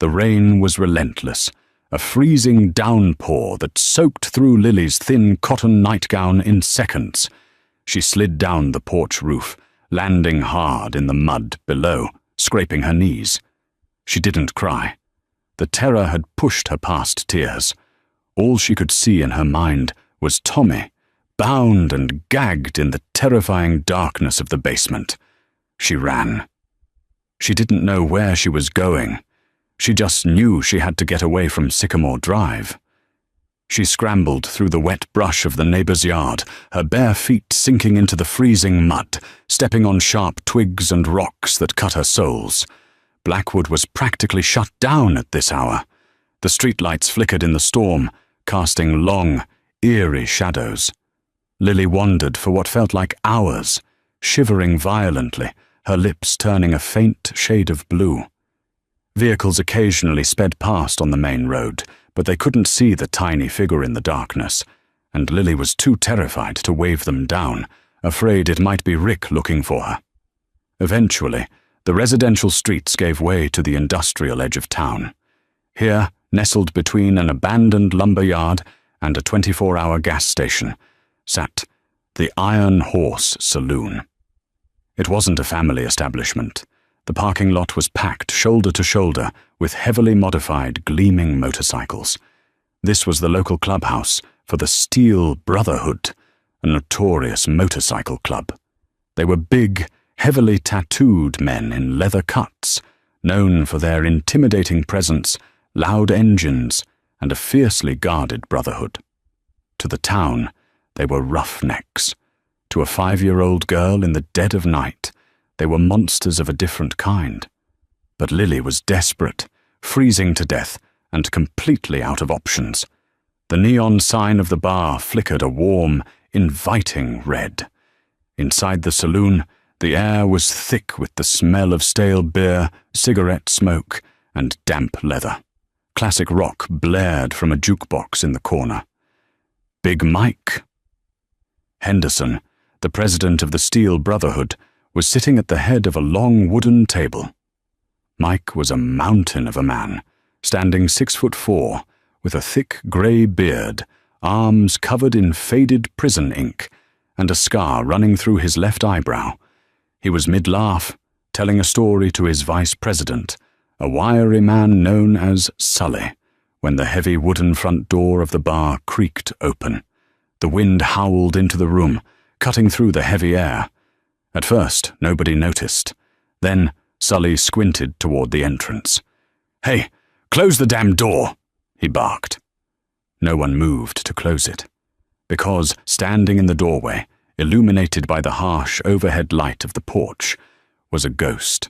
The rain was relentless, a freezing downpour that soaked through Lily's thin cotton nightgown in seconds. She slid down the porch roof, landing hard in the mud below, scraping her knees. She didn't cry. The terror had pushed her past tears. All she could see in her mind was Tommy, bound and gagged in the terrifying darkness of the basement. She ran. She didn't know where she was going. She just knew she had to get away from Sycamore Drive. She scrambled through the wet brush of the neighbor's yard, her bare feet sinking into the freezing mud, stepping on sharp twigs and rocks that cut her soles. Blackwood was practically shut down at this hour. The streetlights flickered in the storm, casting long, eerie shadows. Lily wandered for what felt like hours, shivering violently, her lips turning a faint shade of blue. Vehicles occasionally sped past on the main road, but they couldn't see the tiny figure in the darkness, and Lily was too terrified to wave them down, afraid it might be Rick looking for her. Eventually, the residential streets gave way to the industrial edge of town. Here, nestled between an abandoned lumber yard and a 24-hour gas station, sat the Iron Horse Saloon. It wasn't a family establishment. The parking lot was packed shoulder to shoulder with heavily modified, gleaming motorcycles. This was the local clubhouse for the Steel Brotherhood, a notorious motorcycle club. They were big, heavily tattooed men in leather cuts, known for their intimidating presence, loud engines, and a fiercely guarded brotherhood. To the town, they were roughnecks. To a 5-year-old girl in the dead of night, they were monsters of a different kind. But Lily was desperate, freezing to death, and completely out of options. The neon sign of the bar flickered a warm, inviting red. Inside the saloon, the air was thick with the smell of stale beer, cigarette smoke, and damp leather. Classic rock blared from a jukebox in the corner. Big Mike. Henderson, the president of the Steel Brotherhood, was sitting at the head of a long wooden table. Mike was a mountain of a man, standing 6'4", with a thick grey beard, arms covered in faded prison ink, and a scar running through his left eyebrow. He was mid-laugh, telling a story to his vice president, a wiry man known as Sully, when the heavy wooden front door of the bar creaked open. The wind howled into the room, cutting through the heavy air. At first, nobody noticed. Then, Sully squinted toward the entrance. "Hey, close the damn door!" he barked. No one moved to close it, because standing in the doorway, illuminated by the harsh overhead light of the porch, was a ghost.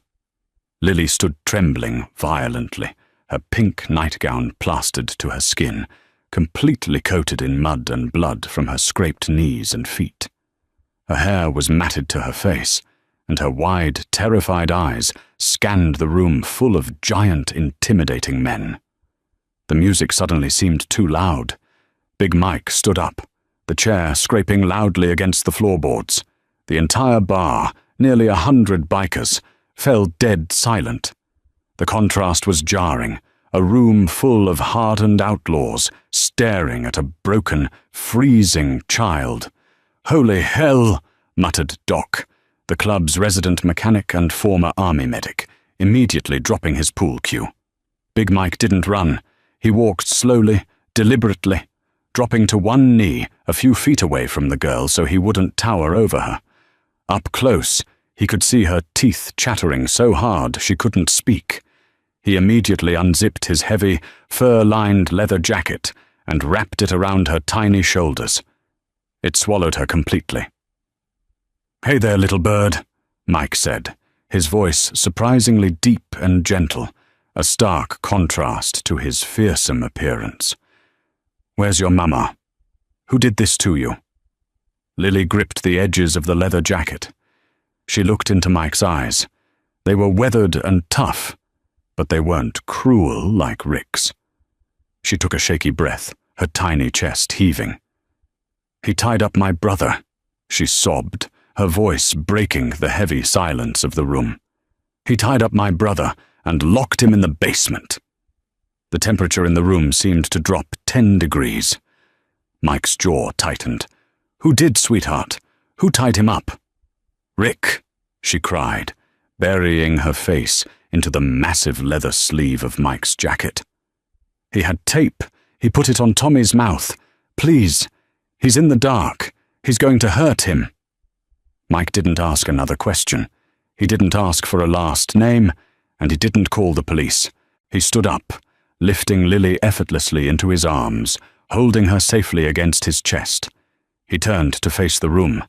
Lily stood trembling violently, her pink nightgown plastered to her skin, completely coated in mud and blood from her scraped knees and feet. Her hair was matted to her face, and her wide, terrified eyes scanned the room full of giant, intimidating men. The music suddenly seemed too loud. Big Mike stood up, the chair scraping loudly against the floorboards. The entire bar, nearly 100 bikers, fell dead silent. The contrast was jarring, a room full of hardened outlaws staring at a broken, freezing child. "Holy hell," muttered Doc, the club's resident mechanic and former army medic, immediately dropping his pool cue. Big Mike didn't run. He walked slowly, deliberately, dropping to one knee a few feet away from the girl so he wouldn't tower over her. Up close, he could see her teeth chattering so hard she couldn't speak. He immediately unzipped his heavy, fur-lined leather jacket and wrapped it around her tiny shoulders. It swallowed her completely. "Hey there, little bird," Mike said, his voice surprisingly deep and gentle, a stark contrast to his fearsome appearance. "Where's your mama? Who did this to you?" Lily gripped the edges of the leather jacket. She looked into Mike's eyes. They were weathered and tough, but they weren't cruel like Rick's. She took a shaky breath, her tiny chest heaving. "He tied up my brother," she sobbed, her voice breaking the heavy silence of the room. "He tied up my brother and locked him in the basement." The temperature in the room seemed to drop 10 degrees. Mike's jaw tightened. "Who did, sweetheart? Who tied him up?" "Rick," she cried, burying her face into the massive leather sleeve of Mike's jacket. "He had tape. He put it on Tommy's mouth. Please. He's in the dark. He's going to hurt him." Mike didn't ask another question. He didn't ask for a last name, and he didn't call the police. He stood up, lifting Lily effortlessly into his arms, holding her safely against his chest. He turned to face the room.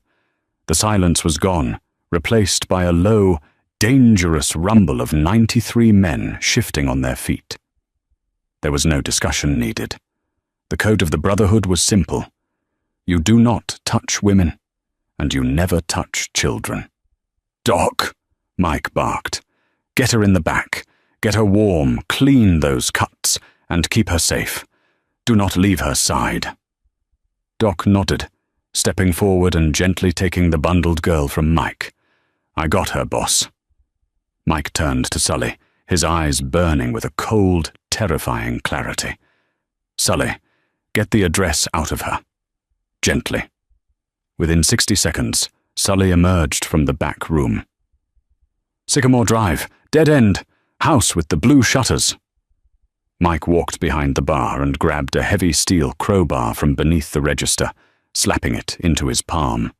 The silence was gone, replaced by a low, dangerous rumble of 93 men shifting on their feet. There was no discussion needed. The code of the Brotherhood was simple. You do not touch women, and you never touch children. "Doc," Mike barked. "Get her in the back. Get her warm, clean those cuts, and keep her safe. Do not leave her side." Doc nodded, stepping forward and gently taking the bundled girl from Mike. "I got her, boss." Mike turned to Sully, his eyes burning with a cold, terrifying clarity. "Sully, get the address out of her." Gently. Within 60 seconds, Sully emerged from the back room. "Sycamore Drive, dead end, house with the blue shutters." Mike walked behind the bar and grabbed a heavy steel crowbar from beneath the register, slapping it into his palm.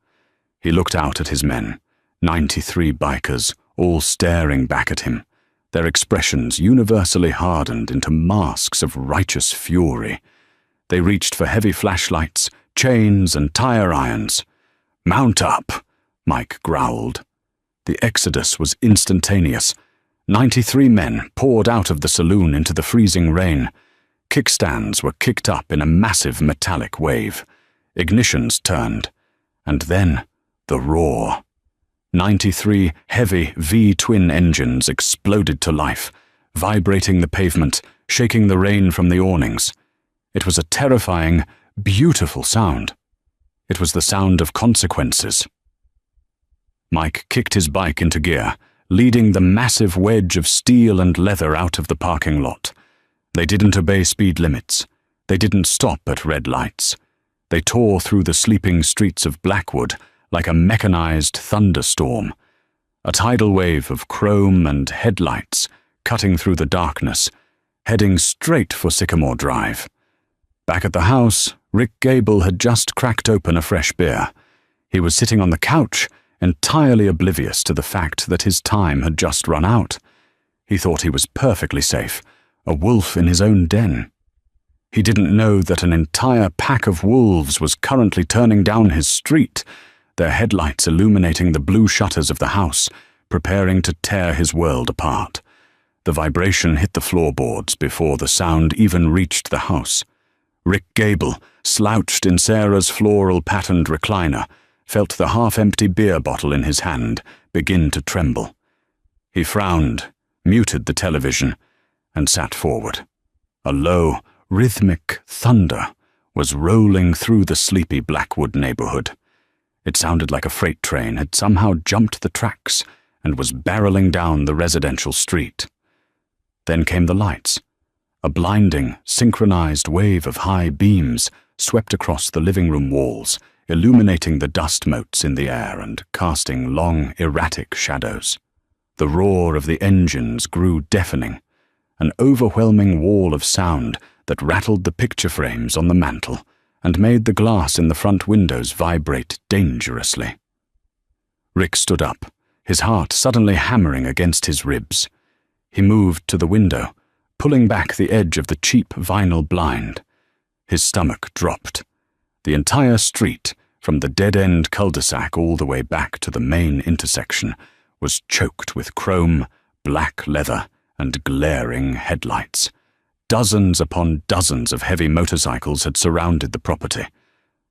He looked out at his men, 93 bikers, all staring back at him, their expressions universally hardened into masks of righteous fury. They reached for heavy flashlights, chains, and tire irons. "Mount up," Mike growled. The exodus was instantaneous. 93 men poured out of the saloon into the freezing rain. Kickstands were kicked up in a massive metallic wave. Ignitions turned. And then, the roar. 93 heavy V-twin engines exploded to life, vibrating the pavement, shaking the rain from the awnings. It was a terrifying, beautiful sound. It was the sound of consequences. Mike kicked his bike into gear, leading the massive wedge of steel and leather out of the parking lot. They didn't obey speed limits. They didn't stop at red lights. They tore through the sleeping streets of Blackwood like a mechanized thunderstorm. A tidal wave of chrome and headlights cutting through the darkness, heading straight for Sycamore Drive. Back at the house, Rick Gable had just cracked open a fresh beer. He was sitting on the couch, entirely oblivious to the fact that his time had just run out. He thought he was perfectly safe, a wolf in his own den. He didn't know that an entire pack of wolves was currently turning down his street, their headlights illuminating the blue shutters of the house, preparing to tear his world apart. The vibration hit the floorboards before the sound even reached the house. Rick Gable, slouched in Sarah's floral-patterned recliner, felt the half-empty beer bottle in his hand begin to tremble. He frowned, muted the television, and sat forward. A low, rhythmic thunder was rolling through the sleepy Blackwood neighborhood. It sounded like a freight train had somehow jumped the tracks and was barreling down the residential street. Then came the lights. A blinding, synchronized wave of high beams swept across the living room walls, illuminating the dust motes in the air and casting long, erratic shadows. The roar of the engines grew deafening, an overwhelming wall of sound that rattled the picture frames on the mantel and made the glass in the front windows vibrate dangerously. Rick stood up, his heart suddenly hammering against his ribs. He moved to the window, pulling back the edge of the cheap vinyl blind. His stomach dropped. The entire street, from the dead-end cul-de-sac all the way back to the main intersection, was choked with chrome, black leather, and glaring headlights. Dozens upon dozens of heavy motorcycles had surrounded the property.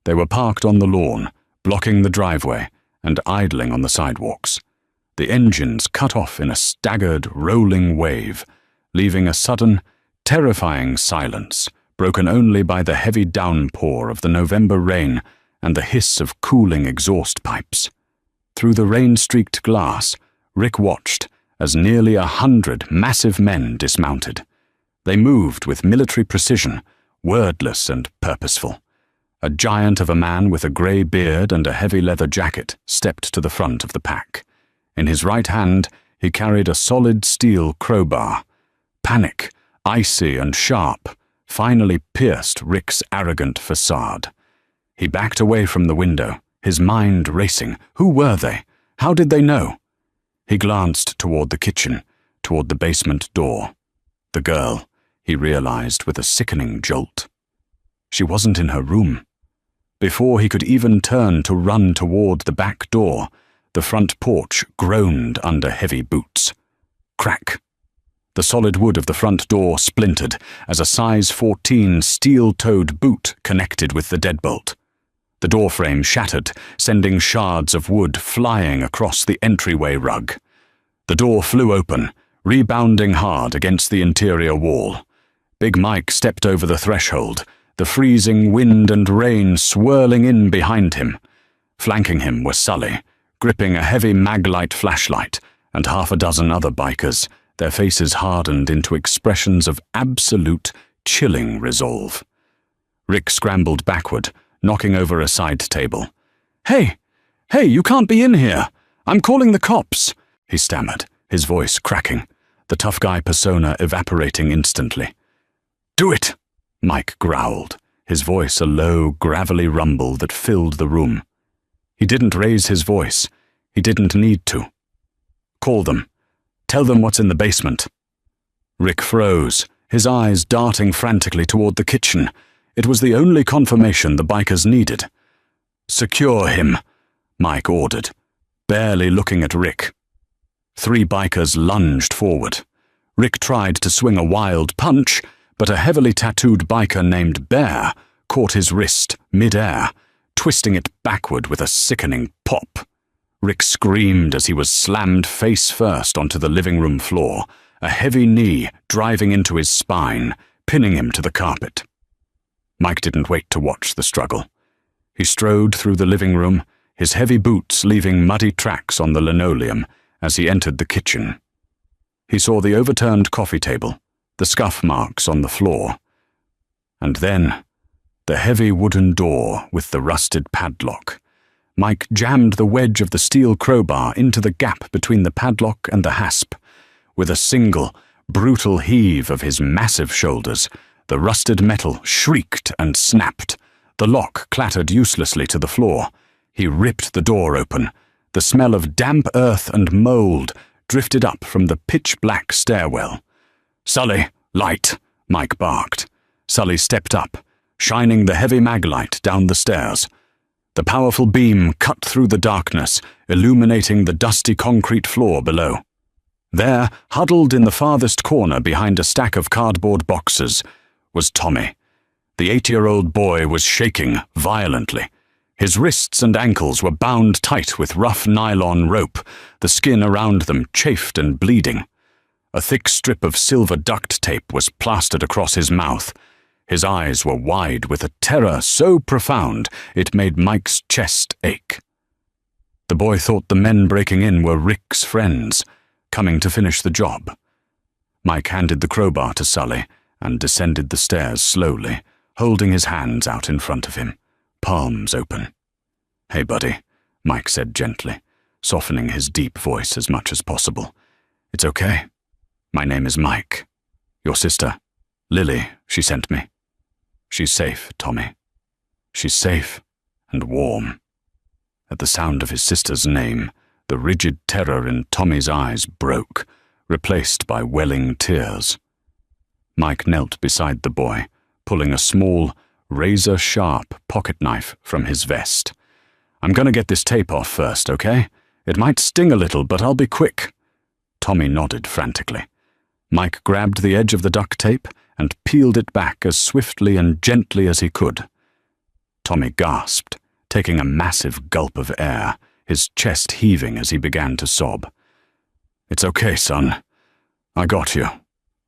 They were parked on the lawn, blocking the driveway, and idling on the sidewalks. The engines cut off in a staggered, rolling wave, leaving a sudden, terrifying silence, broken only by the heavy downpour of the November rain and the hiss of cooling exhaust pipes. Through the rain-streaked glass, Rick watched as nearly 100 massive men dismounted. They moved with military precision, wordless and purposeful. A giant of a man with a grey beard and a heavy leather jacket stepped to the front of the pack. In his right hand, he carried a solid steel crowbar. Panic, icy and sharp, finally pierced Rick's arrogant facade. He backed away from the window, his mind racing. Who were they? How did they know? He glanced toward the kitchen, toward the basement door. The girl, he realized with a sickening jolt. She wasn't in her room. Before he could even turn to run toward the back door, the front porch groaned under heavy boots. Crack! The solid wood of the front door splintered as a size 14 steel-toed boot connected with the deadbolt. The doorframe shattered, sending shards of wood flying across the entryway rug. The door flew open, rebounding hard against the interior wall. Big Mike stepped over the threshold, the freezing wind and rain swirling in behind him. Flanking him were Sully, gripping a heavy maglite flashlight, and half a dozen other bikers, their faces hardened into expressions of absolute, chilling resolve. Rick scrambled backward, knocking over a side table. Hey, you can't be in here! I'm calling the cops!" he stammered, his voice cracking, the tough guy persona evaporating instantly. "Do it!" Mike growled, his voice a low, gravelly rumble that filled the room. He didn't raise his voice. He didn't need to. "Call them. Tell them what's in the basement." Rick froze, his eyes darting frantically toward the kitchen. It was the only confirmation the bikers needed. "Secure him," Mike ordered, barely looking at Rick. 3 bikers lunged forward. Rick tried to swing a wild punch, but a heavily tattooed biker named Bear caught his wrist mid-air, twisting it backward with a sickening pop. Rick screamed as he was slammed face first onto the living room floor, a heavy knee driving into his spine, pinning him to the carpet. Mike didn't wait to watch the struggle. He strode through the living room, his heavy boots leaving muddy tracks on the linoleum as he entered the kitchen. He saw the overturned coffee table, the scuff marks on the floor, and then the heavy wooden door with the rusted padlock. Mike jammed the wedge of the steel crowbar into the gap between the padlock and the hasp. With a single, brutal heave of his massive shoulders, the rusted metal shrieked and snapped. The lock clattered uselessly to the floor. He ripped the door open. The smell of damp earth and mold drifted up from the pitch-black stairwell. "Sully, light!" Mike barked. Sully stepped up, shining the heavy maglite down the stairs. The powerful beam cut through the darkness, illuminating the dusty concrete floor below. There, huddled in the farthest corner behind a stack of cardboard boxes, was Tommy. The 8-year-old boy was shaking violently. His wrists and ankles were bound tight with rough nylon rope, the skin around them chafed and bleeding. A thick strip of silver duct tape was plastered across his mouth. His eyes were wide with a terror so profound it made Mike's chest ache. The boy thought the men breaking in were Rick's friends, coming to finish the job. Mike handed the crowbar to Sully and descended the stairs slowly, holding his hands out in front of him, palms open. "Hey, buddy," Mike said gently, softening his deep voice as much as possible. "It's okay. My name is Mike. Your sister, Lily, she sent me. She's safe, Tommy. She's safe and warm." At the sound of his sister's name, the rigid terror in Tommy's eyes broke, replaced by welling tears. Mike knelt beside the boy, pulling a small, razor-sharp pocket knife from his vest. "I'm gonna get this tape off first, okay? It might sting a little, but I'll be quick." Tommy nodded frantically. Mike grabbed the edge of the duct tape and peeled it back as swiftly and gently as he could. Tommy gasped, taking a massive gulp of air, his chest heaving as he began to sob. "It's okay, son. I got you,"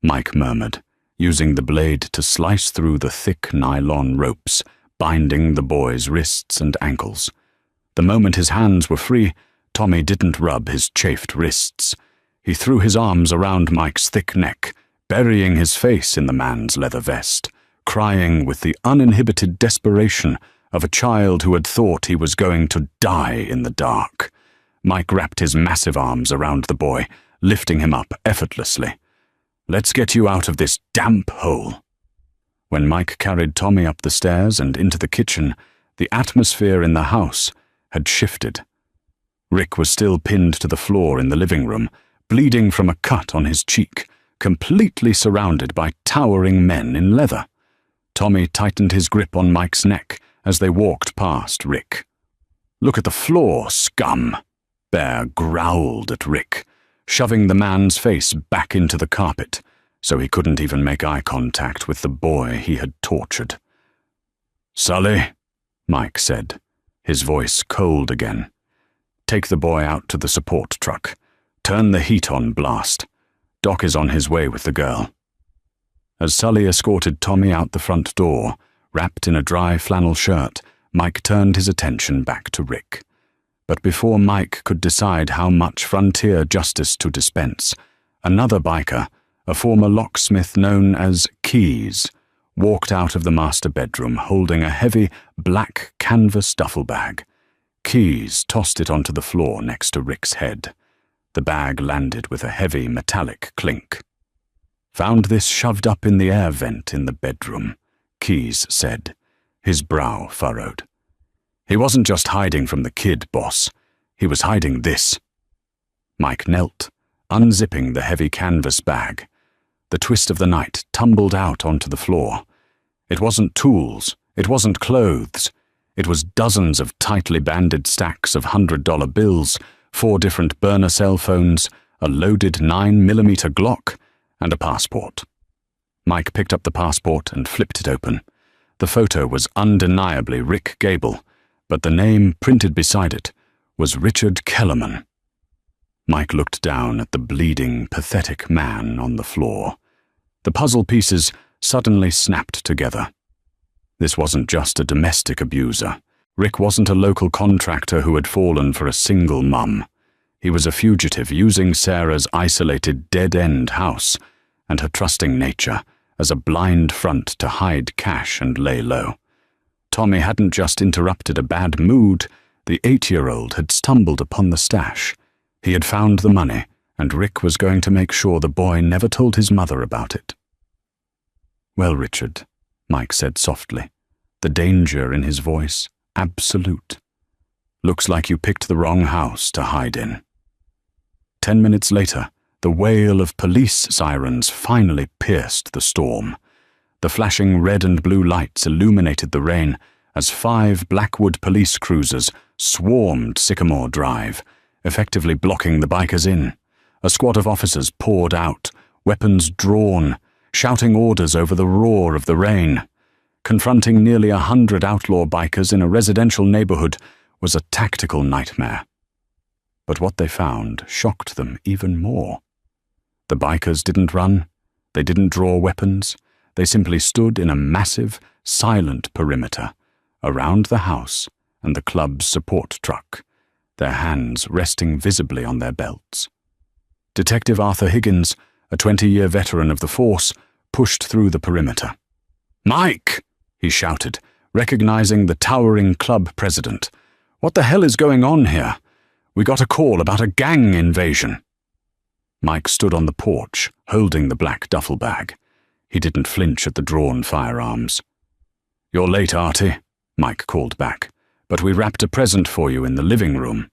Mike murmured, using the blade to slice through the thick nylon ropes, binding the boy's wrists and ankles. The moment his hands were free, Tommy didn't rub his chafed wrists. He threw his arms around Mike's thick neck, burying his face in the man's leather vest, crying with the uninhibited desperation of a child who had thought he was going to die in the dark. Mike wrapped his massive arms around the boy, lifting him up effortlessly. "Let's get you out of this damp hole." When Mike carried Tommy up the stairs and into the kitchen, the atmosphere in the house had shifted. Rick was still pinned to the floor in the living room, bleeding from a cut on his cheek, completely surrounded by towering men in leather. Tommy tightened his grip on Mike's neck as they walked past Rick. "Look at the floor, scum!" Bear growled at Rick, shoving the man's face back into the carpet, so he couldn't even make eye contact with the boy he had tortured. "Sully," Mike said, his voice cold again. "Take the boy out to the support truck. Turn the heat on blast. Doc is on his way with the girl." As Sully escorted Tommy out the front door, wrapped in a dry flannel shirt, Mike turned his attention back to Rick. But before Mike could decide how much frontier justice to dispense, another biker, a former locksmith known as Keys, walked out of the master bedroom holding a heavy black canvas duffel bag. Keys tossed it onto the floor next to Rick's head. The bag landed with a heavy metallic clink. "Found this shoved up in the air vent in the bedroom," Keys said, his brow furrowed. "He wasn't just hiding from the kid, boss. He was hiding this." Mike knelt, unzipping the heavy canvas bag. The twist of the night tumbled out onto the floor. It wasn't tools, it wasn't clothes. It was dozens of tightly banded stacks of $100 bills, 4 different burner cell phones, a loaded 9mm Glock, and a passport. Mike picked up the passport and flipped it open. The photo was undeniably Rick Gable, but the name printed beside it was Richard Kellerman. Mike looked down at the bleeding, pathetic man on the floor. The puzzle pieces suddenly snapped together. This wasn't just a domestic abuser. Rick wasn't a local contractor who had fallen for a single mum. He was a fugitive using Sarah's isolated dead-end house and her trusting nature as a blind front to hide cash and lay low. Tommy hadn't just interrupted a bad mood. The 8-year-old had stumbled upon the stash. He had found the money, and Rick was going to make sure the boy never told his mother about it. "Well, Richard," Mike said softly, the danger in his voice absolute. "Looks like you picked the wrong house to hide in." 10 minutes later, the wail of police sirens finally pierced the storm. The flashing red and blue lights illuminated the rain as 5 Blackwood police cruisers swarmed Sycamore Drive, effectively blocking the bikers in. A squad of officers poured out, weapons drawn, shouting orders over the roar of the rain. Confronting nearly 100 outlaw bikers in a residential neighborhood was a tactical nightmare. But what they found shocked them even more. The bikers didn't run, they didn't draw weapons, they simply stood in a massive, silent perimeter around the house and the club's support truck, their hands resting visibly on their belts. Detective Arthur Higgins, a 20-year veteran of the force, pushed through the perimeter. "Mike!" he shouted, recognizing the towering club president. "What the hell is going on here? We got a call about a gang invasion." Mike stood on the porch, holding the black duffel bag. He didn't flinch at the drawn firearms. "You're late, Artie," Mike called back, "but we wrapped a present for you in the living room."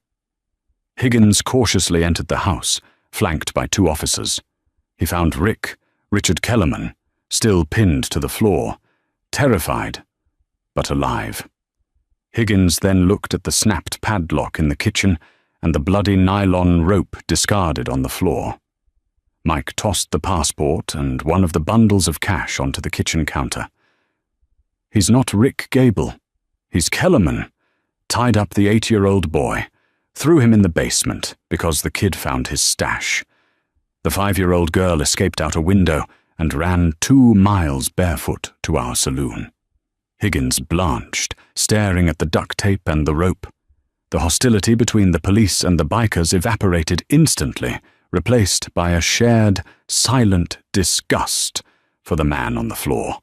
Higgins cautiously entered the house, flanked by 2 officers. He found Richard Kellerman, still pinned to the floor, terrified, but alive. Higgins then looked at the snapped padlock in the kitchen and the bloody nylon rope discarded on the floor. Mike tossed the passport and one of the bundles of cash onto the kitchen counter. "He's not Rick Gable. He's Kellerman." Tied up the 8-year-old boy, threw him in the basement because the kid found his stash. The 5-year-old girl escaped out a window and ran 2 miles barefoot to our saloon. Higgins blanched, staring at the duct tape and the rope. The hostility between the police and the bikers evaporated instantly, replaced by a shared, silent disgust for the man on the floor.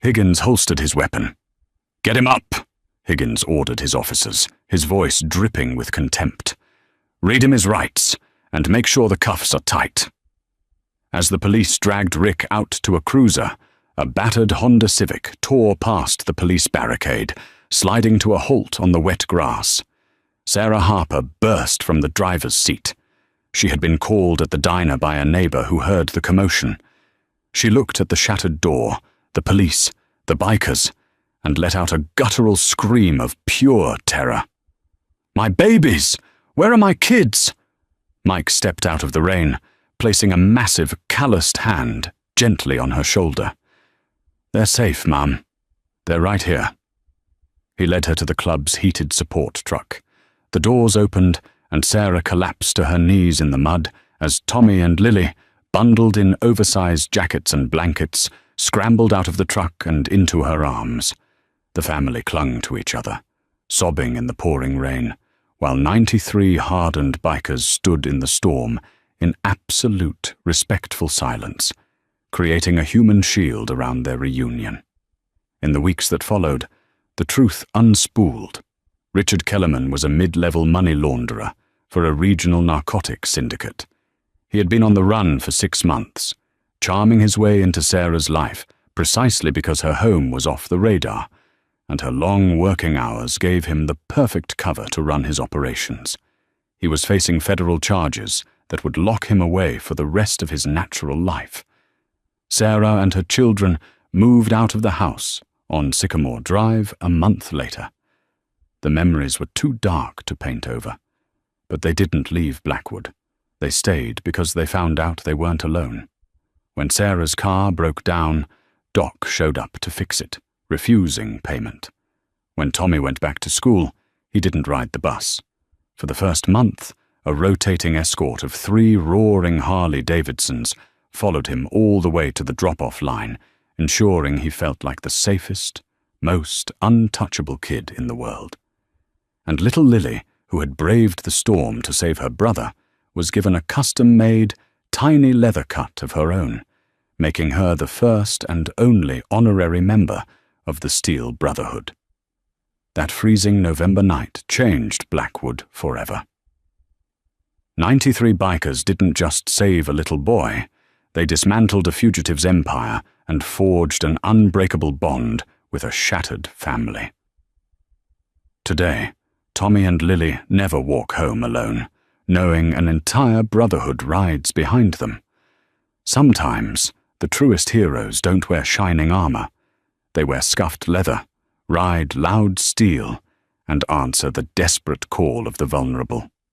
Higgins holstered his weapon. "Get him up," Higgins ordered his officers, his voice dripping with contempt. "Read him his rights, and make sure the cuffs are tight." As the police dragged Rick out to a cruiser, a battered Honda Civic tore past the police barricade, sliding to a halt on the wet grass. Sarah Harper burst from the driver's seat. She had been called at the diner by a neighbor who heard the commotion. She looked at the shattered door, the police, the bikers, and let out a guttural scream of pure terror. "My babies! Where are my kids?" Mike stepped out of the rain, placing a massive, calloused hand gently on her shoulder. "They're safe, Mum. They're right here." He led her to the club's heated support truck. The doors opened, and Sarah collapsed to her knees in the mud as Tommy and Lily, bundled in oversized jackets and blankets, scrambled out of the truck and into her arms. The family clung to each other, sobbing in the pouring rain, while 93 hardened bikers stood in the storm in absolute respectful silence, creating a human shield around their reunion. In the weeks that followed, the truth unspooled. Richard Kellerman was a mid-level money launderer for a regional narcotics syndicate. He had been on the run for 6 months, charming his way into Sarah's life precisely because her home was off the radar, and her long working hours gave him the perfect cover to run his operations. He was facing federal charges that would lock him away for the rest of his natural life. Sarah and her children moved out of the house on Sycamore Drive a month later. The memories were too dark to paint over, but they didn't leave Blackwood. They stayed because they found out they weren't alone. When Sarah's car broke down, Doc showed up to fix it, refusing payment. When Tommy went back to school, he didn't ride the bus. For the first month, a rotating escort of 3 roaring Harley-Davidsons followed him all the way to the drop-off line, ensuring he felt like the safest, most untouchable kid in the world. And little Lily, who had braved the storm to save her brother, was given a custom-made, tiny leather cut of her own, making her the first and only honorary member of the Steel Brotherhood. That freezing November night changed Blackwood forever. 93 bikers didn't just save a little boy, they dismantled a fugitive's empire and forged an unbreakable bond with a shattered family. Today, Tommy and Lily never walk home alone, knowing an entire brotherhood rides behind them. Sometimes, the truest heroes don't wear shining armor. They wear scuffed leather, ride loud steel, and answer the desperate call of the vulnerable.